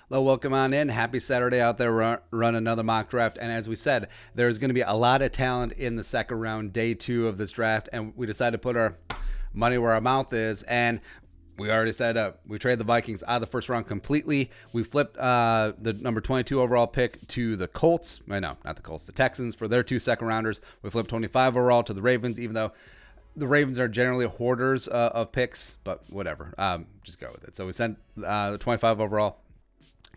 Hello, welcome on in. Happy Saturday out there. Run another mock draft. And as we said, there's going to be a lot of talent in the second round, day 2 of this draft. And we decided to put our money where our mouth is. And we already said we traded the Vikings out of the first round completely. We flipped the number 22 overall pick to the Colts. No, not the Colts, the Texans for their 2 second rounders. We flipped 25 overall to the Ravens, even though the Ravens are generally hoarders of picks, but whatever. Just go with it. So we sent the 25 overall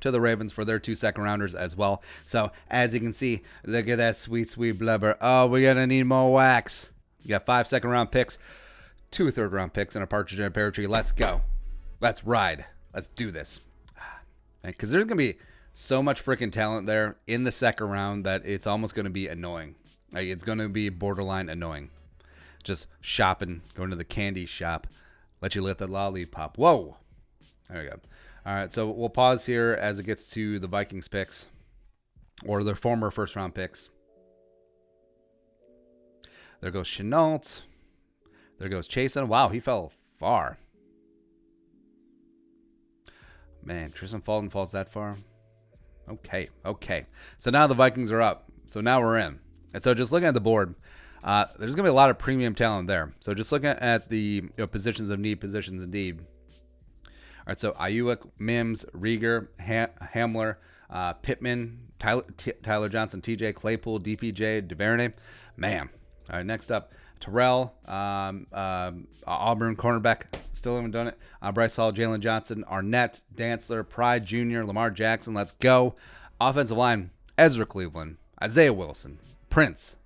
to the Ravens for their 2 second rounders as well. So as you can see, look at that sweet, sweet blubber. Oh, we're going to need more wax. You got 5 second round picks, 2 third round picks, and a partridge in a pear tree. Let's go. Let's ride. Let's do this. Because there's going to be so much freaking talent there in the second round that it's almost going to be annoying. Like, it's going to be borderline annoying. Just shopping, going to the candy shop. Let you lick the lollipop. Whoa. There we go. All right, so we'll pause here as it gets to the Vikings picks, or their former first-round picks. There goes Chenault. There goes Chasen. Wow, he fell far. Man, Tristan Fulton falls that far. Okay. So now the Vikings are up. So now we're in. And so just looking at the board, there's going to be a lot of premium talent there. So just looking at the positions of need, positions of need. All right, so Ayuk, Mims, Rieger, Hamler, Pittman, Tyler Johnson, TJ Claypool, DPJ, DuVernay. Man. All right, next up, Terrell, Auburn cornerback, still haven't done it. Bryce Hall, Jalen Johnson, Arnett, Dantzler, Pride Jr., Lamar Jackson. Let's go. Offensive line, Ezra Cleveland, Isaiah Wilson, Prince,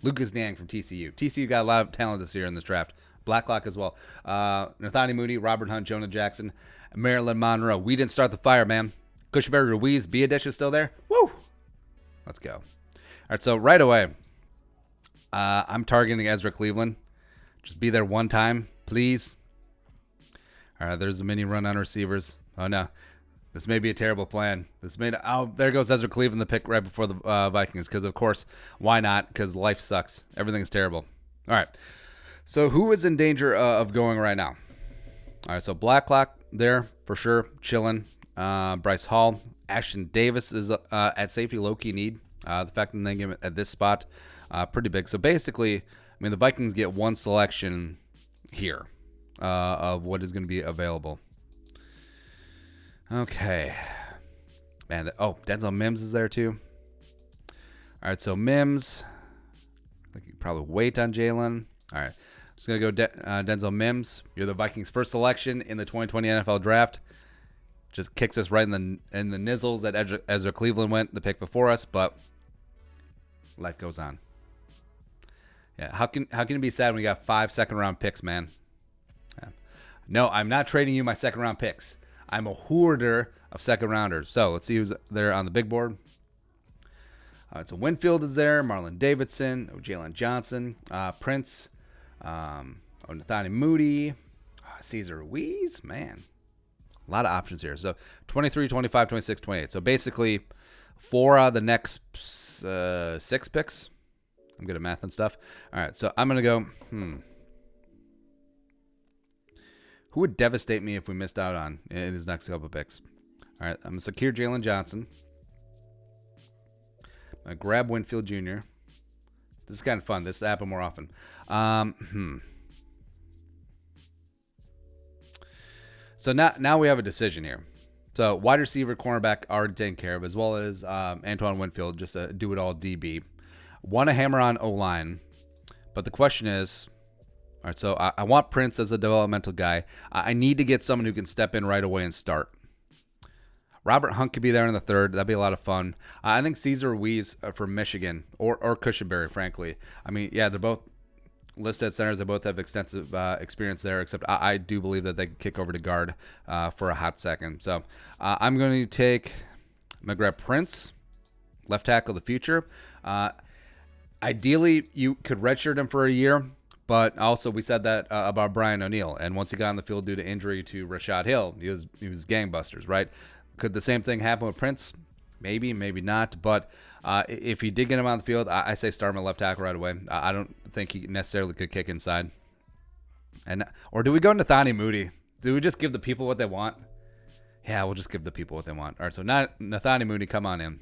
Lucas Niang from TCU. TCU got a lot of talent this year in this draft. Blacklock as well. Nathaniel Moody, Robert Hunt, Jonah Jackson, Maryland Monroe. We didn't start the fire, man. Cushenberry Ruiz, Biadish is still there. Woo! Let's go. All right, so right away, I'm targeting Ezra Cleveland. Just be there one time, please. All right, there's a mini run on receivers. Oh, no. This may be a terrible plan. There goes Ezra Cleveland, the pick right before the Vikings. Because, of course, why not? Because life sucks. Everything's terrible. All right. So who is in danger of going right now? All right, so Blacklock there for sure, chilling. Bryce Hall. Ashton Davis is at safety, low-key need. The fact that they give it at this spot, pretty big. So basically, I mean, the Vikings get one selection here of what is going to be available. Okay. Man, Denzel Mims is there too. All right, so Mims. I think you probably wait on Jalen. All right. Just going to go Denzel Mims. You're the Vikings' first selection in the 2020 NFL Draft. Just kicks us right in the nizzles that Ezra Cleveland went, the pick before us, but life goes on. Yeah, how can it be sad when you got 5 second-round picks, man? Yeah. No, I'm not trading you my second-round picks. I'm a hoarder of second-rounders. So let's see who's there on the big board. So Winfield is there, Marlon Davidson, Jalen Johnson, Prince, Nathaniel Moody, Cesar Ruiz. Man, a lot of options here. So 23, 25, 26, 28. So basically 4 out of the next 6 picks. I'm good at math and stuff. All right, so I'm going to go, Who would devastate me if we missed out on in his next couple of picks? All right, I'm going to secure Jalen Johnson. I'm going to grab Winfield Jr. This is kind of fun. This happens more often. So now we have a decision here. So wide receiver, cornerback already taken care of, as well as Antoine Winfield, just a do-it-all DB. Want to hammer on O-line, but the question is, all right, so I want Prince as the developmental guy. I need to get someone who can step in right away and start. Robert Hunt could be there in the third. That'd be a lot of fun. I think Cesar Ruiz from Michigan or Cushenberry, frankly. I mean, yeah, they're both listed at centers. They both have extensive experience there, except I do believe that they could kick over to guard for a hot second. So I'm going to grab Prince, left tackle of the future. Ideally, you could redshirt him for a year, but also we said that about Brian O'Neill. And once he got on the field due to injury to Rashad Hill, he was gangbusters, right? Could the same thing happen with Prince? Maybe, maybe not. But if he did get him on the field, I say start him at left tackle right away. I don't think he necessarily could kick inside. Or do we go Nathaniel Moody? Do we just give the people what they want? Yeah, we'll just give the people what they want. All right, so Nathani Mooney, come on in.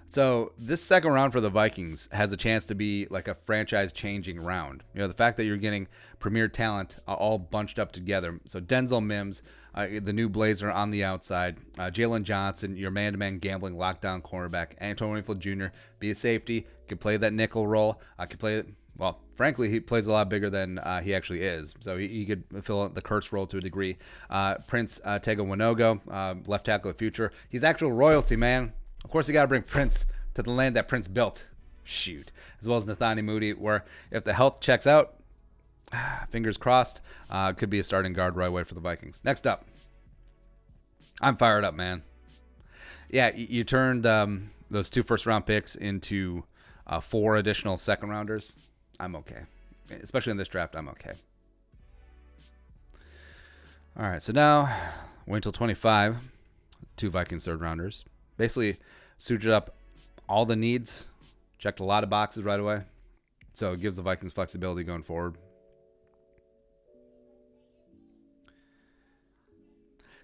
So this second round for the Vikings has a chance to be like a franchise-changing round. The fact that you're getting premier talent all bunched up together. So Denzel Mims, the new Blazer on the outside. Jalen Johnson, your man-to-man gambling lockdown cornerback. Antonio Winfield Jr., be a safety, could play that nickel role. Could play, well, frankly, he plays a lot bigger than he actually is. So he could fill the Kurtz role to a degree. Prince Tega Winogo, left tackle of the future. He's actual royalty, man. Of course, you got to bring Prince to the land that Prince built. Shoot. As well as Nathani Mooney, where if the health checks out, fingers crossed, could be a starting guard right away for the Vikings. Next up. I'm fired up, man. Yeah, you turned those 2 first-round picks into 4 additional second-rounders. I'm okay. Especially in this draft, I'm okay. All right, so now wait until 25. 2 Vikings third-rounders. Basically suited up all the needs, checked a lot of boxes right away. So it gives the Vikings flexibility going forward.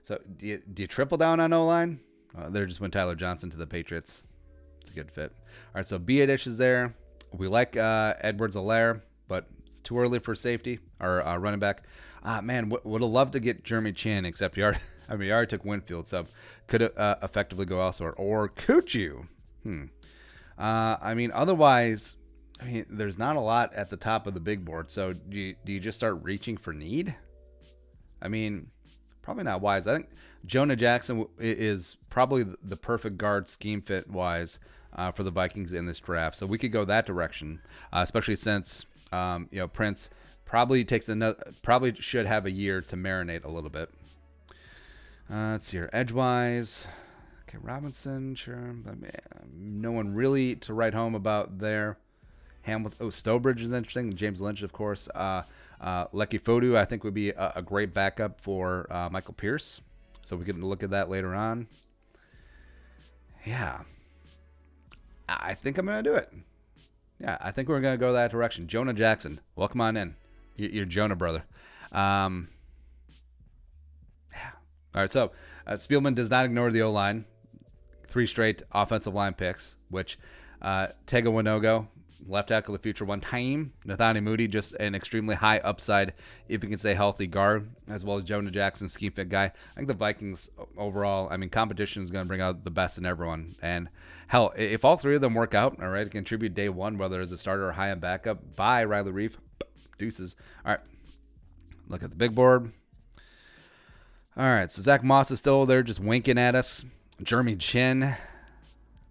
So do you triple down on O-line? There just went Tyler Johnson to the Patriots. It's a good fit. All right, so B-Dish is there. We like Edwards-Helaire, but it's too early for safety or running back. Man, would have loved to get Jeremy Chin, except he already took Winfield, so could effectively go elsewhere. Or could you? Otherwise, there's not a lot at the top of the big board. So do you just start reaching for need? Probably not wise. I think Jonah Jackson is probably the perfect guard scheme fit wise for the Vikings in this draft. So we could go that direction, especially since Prince probably should have a year to marinate a little bit. Let's see here. Edgewise. Okay, Robinson, sure. But no one really to write home about there. Hamilton. Stowbridge is interesting. James Lynch, of course. Lecky Fodu, I think, would be a great backup for Michael Pierce. So we can look at that later on. Yeah. I think I'm going to do it. Yeah, I think we're going to go that direction. Jonah Jackson, welcome on in. You're Jonah, brother. Yeah. All right, so Spielman does not ignore the O-line. 3 straight offensive line picks, which Tega Winogo, left tackle of the future one time. Nathani Mooney, just an extremely high upside, if you can say healthy guard, as well as Jonah Jackson, scheme fit guy. I think the Vikings overall, competition is going to bring out the best in everyone. And hell, if all 3 of them work out, all right, contribute day one, whether as a starter or high end backup, by Riley Reef, deuces. All right, look at the big board. All right, so Zach Moss is still there just winking at us. Jeremy Chin.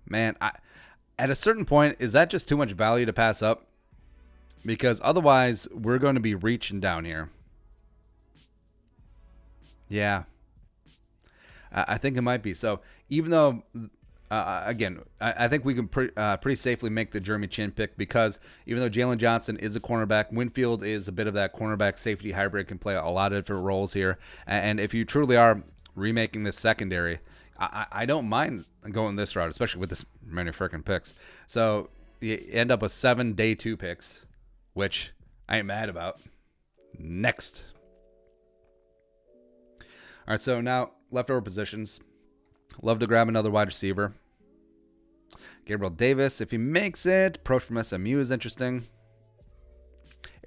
Man, at a certain point, is that just too much value to pass up? Because otherwise, we're going to be reaching down here. Yeah. I think it might be. So even though, again, I think we can pretty safely make the Jeremy Chin pick, because even though Jalen Johnson is a cornerback, Winfield is a bit of that cornerback safety hybrid, can play a lot of different roles here. And if you truly are remaking this secondary, I don't mind going this route, especially with this many freaking picks. So you end up with 7 day 2 picks, which I ain't mad about. Next. All right, so now leftover positions. Love to grab another wide receiver. Gabriel Davis, if he makes it. Pro from SMU is interesting.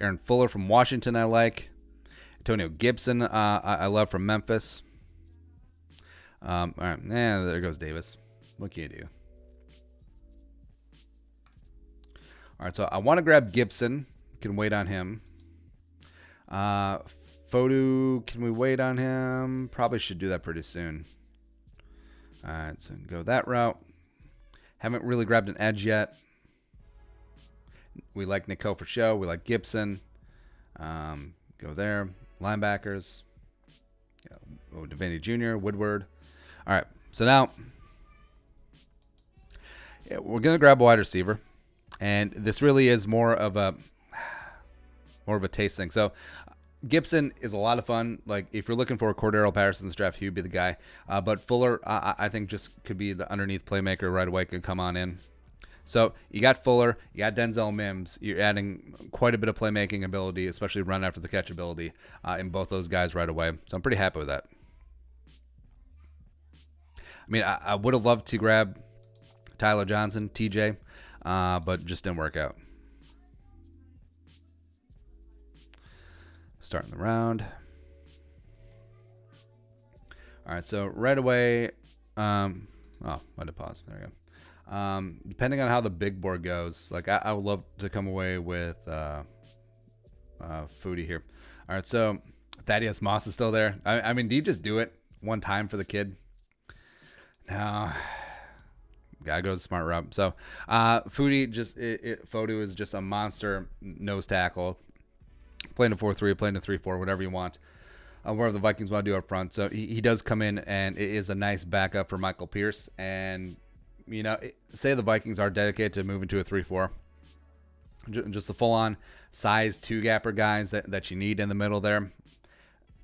Aaron Fuller from Washington, I like. Antonio Gibson, I love, from Memphis. All right, there goes Davis. What can you do? All right, so I want to grab Gibson. Can wait on him. Fodu, can we wait on him? Probably should do that pretty soon. All right, so go that route. Haven't really grabbed an edge yet. We like Nico for show. We like Gibson. Go there. Linebackers. Devaney Jr., Woodward. All right, so now we're going to grab a wide receiver. And this really is more of a taste thing. So Gibson is a lot of fun. Like, if you're looking for a Cordero Patterson's draft, he would be the guy. But Fuller, I think, just could be the underneath playmaker right away, could come on in. So you got Fuller, you got Denzel Mims. You're adding quite a bit of playmaking ability, especially run after the catch ability, in both those guys right away. So I'm pretty happy with that. I mean, I would have loved to grab Tyler Johnson, TJ, but just didn't work out. Starting the round. All right, so right away, I had to pause. There we go. Depending on how the big board goes, like I would love to come away with Foodie here. All right, so Thaddeus Moss is still there. I mean, do you just do it one time for the kid? No. Gotta go the smart route. So, Foodie Fodu is just a monster nose tackle. Playing a 4-3, playing a 3-4, whatever you want. Whatever the Vikings want to do up front. So he does come in, and it is a nice backup for Michael Pierce. And, you know, say the Vikings are dedicated to moving to a 3-4. Just the full-on size two-gapper guys that you need in the middle there.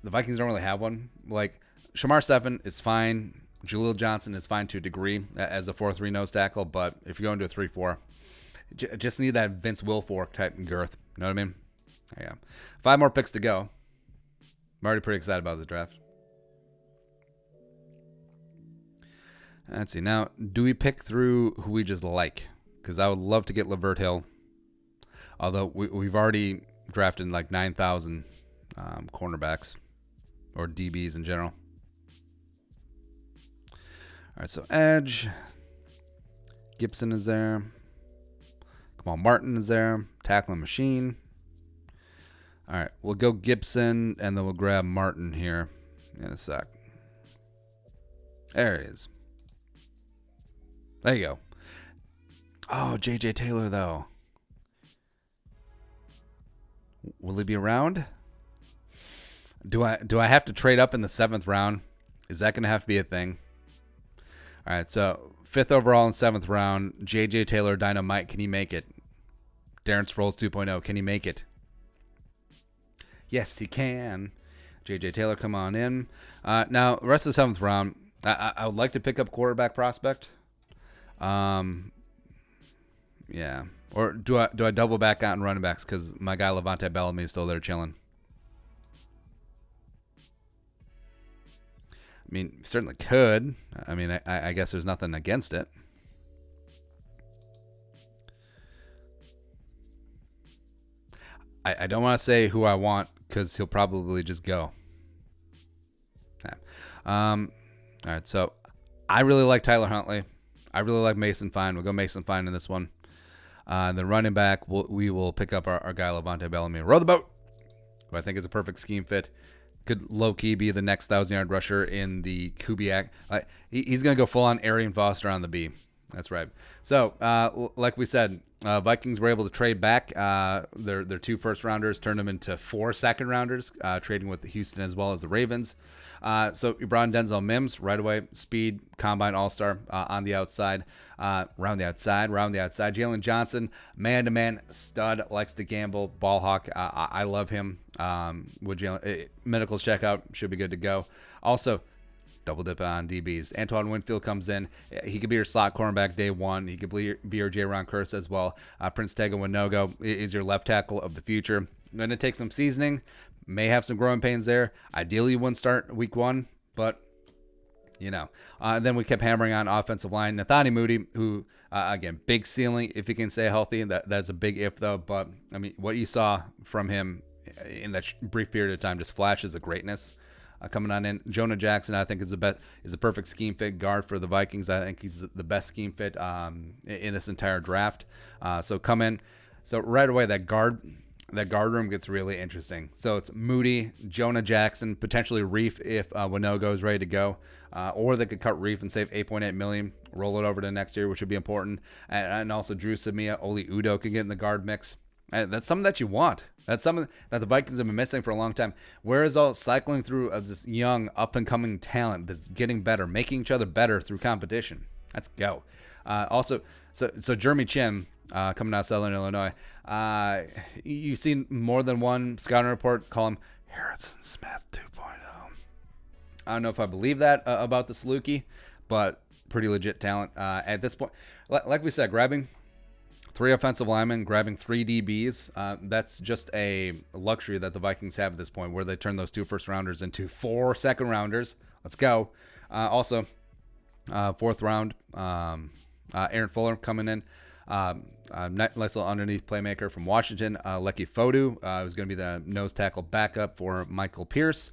The Vikings don't really have one. Like, Shamar Stephen is fine. Jaleel Johnson is fine to a degree as a 4-3 nose tackle. But if you're going to a 3-4, just need that Vince Wilfork type girth. You know what I mean? Yeah. 5 more picks to go. I'm already pretty excited about this draft. Let's see. Now, do we pick through who we just like? Because I would love to get Lavert Hill. Although we've already drafted like 9,000 cornerbacks or DBs in general. All right, so edge. Gibson is there. Kamal Martin is there. Tackling machine. All right, we'll go Gibson, and then we'll grab Martin here in a sec. There it is. There you go. Oh, J.J. Taylor, though. Will he be around? Do I have to trade up in the 7th round? Is that going to have to be a thing? All right, so 5th overall in 7th round, J.J. Taylor, Dynamite. Can he make it? Darren Sproles 2.0. Can he make it? Yes, he can. J.J. Taylor, come on in. Now, the rest of the 7th round, I would like to pick up quarterback prospect. Yeah. Or do I double back out in running backs because my guy Levante Bellamy is still there chilling? I mean, certainly could. I mean, I guess there's nothing against it. I don't want to say who I want because he'll probably just go. Yeah. All right, so I really like Tyler Huntley. I really like Mason Fine. We'll go Mason Fine in this one. Then running back, we will pick up our guy Levante Bellamy. Row the boat, who I think is a perfect scheme fit. Could low-key be the next 1,000-yard rusher in the Kubiak. He's going to go full-on Arian Foster on the B. That's right. So, like we said, Vikings were able to trade back their 2 first-rounders, turn them into 4 second-rounders, trading with the Houston as well as the Ravens. So you brought in Denzel Mims right away, speed, combine all-star on the outside, around the outside. Jalen Johnson, man-to-man stud, likes to gamble, ball hawk. I love him. With Jalen, medical checkout, should be good to go. Also, double dip on DBs. Antoine Winfield comes in. He could be your slot cornerback day one. He could be your J-Ron Curse as well. Prince Tega Winogo is your left tackle of the future. Going to take some seasoning. May have some growing pains there. Ideally, you wouldn't start week 1, but you know. Then we kept hammering on offensive line. Nathani Moody, who, again, big ceiling if he can stay healthy. That's a big if, though. But, I mean, what you saw from him in that brief period of time just flashes of greatness. Coming on in, Jonah Jackson, I think is a perfect scheme fit guard for the Vikings. I think he's the best scheme fit in this entire draft. So come in. So right away, that guard room gets really interesting. So it's Moody, Jonah Jackson, potentially Reef if Winogo is ready to go, or they could cut Reef and save $8.8 million, roll it over to next year, which would be important. And also Drew Samia, Oli Udo could get in the guard mix. That's something that you want. That's something that the Vikings have been missing for a long time. Where is all cycling through this young, up-and-coming talent that's getting better, making each other better through competition? Let's go. Also, so Jeremy Chin, coming out of Southern Illinois, you've seen more than one scouting report call him Harrison Smith 2.0. I don't know if I believe that about the Saluki, but pretty legit talent at this point. Like we said, grabbing 3 offensive linemen, grabbing 3 DBs. That's just a luxury that the Vikings have at this point, where they turn those 2 first-rounders into 4 second-rounders. Let's go. Also, 4th round. Aaron Fuller coming in. Nice little underneath playmaker from Washington. Lecky Fodu who's going to be the nose tackle backup for Michael Pierce.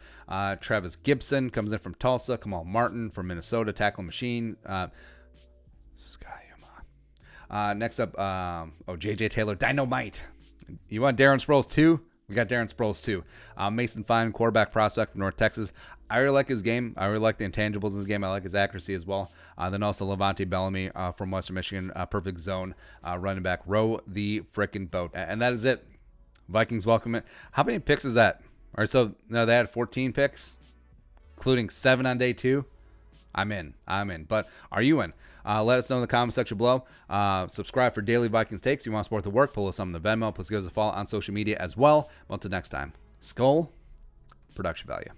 Travis Gibson comes in from Tulsa. Kamal Martin from Minnesota, tackle machine. Next up, J.J. Taylor, Dynamite. You want Darren Sproles too? We got Darren Sproles too. Mason Fine, quarterback prospect from North Texas. I really like his game. I really like the intangibles in his game. I like his accuracy as well. Then also Levante Bellamy from Western Michigan, perfect zone running back. Row the frickin' boat. And that is it. Vikings welcome it. How many picks is that? All right, so no, they had 14 picks, including 7 on day 2. I'm in. But are you in? Let us know in the comment section below. Subscribe for daily Vikings takes. If you want to support the work, pull us on the Venmo. Plus, give us a follow on social media as well. Until next time, Skull Production Value.